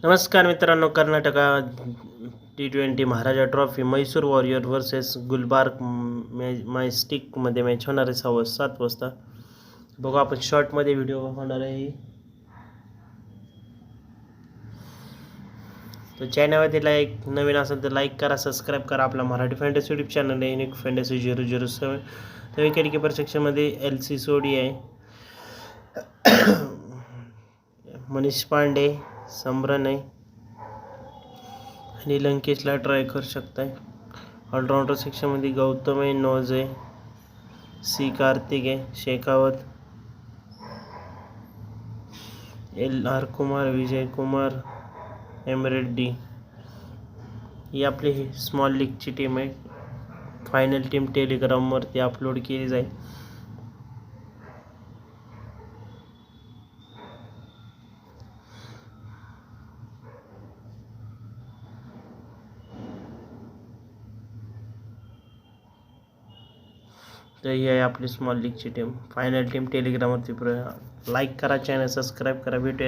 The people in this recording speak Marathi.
नमस्कार मित्रांनो, Karnataka T20 Maharaja trophy Mysore warrior versus Gulbarga मॅजेस्टिकमध्ये मॅच होणार आहे 7 वाजता. बघू आपण शॉर्टमध्ये व्हिडिओ होणार आहे. तर चॅनलवरती नवीन असेल तर लाईक करा, सबस्क्राईब करा. आपला मराठी फॅन्टसी यूट्यूब चॅनल आहे युनिक फॅन्टसी 007. तर विकेट किपर सेक्शनमध्ये LC सोडी आहे, मनीष पांडे, समरन आहे आणि लंकेशला ट्राय करू शकताय. ऑलराऊंडर सेक्शनमध्ये गौतम आहे, नोज आहे, सी कार्तिक आहे, शेखावत, LR कुमार, विजय कुमार, एमरेड्डी. ही आपली स्मॉल लीगची टीम आहे. फायनल टीम टेलिग्रामवरती अपलोड केली जाईल. तर ही आहे आपली स्मॉल लीगची टीम. फायनल टीम टेलिग्रामवरती लाईक करा, चॅनल सबस्क्राईब करा. भेटूया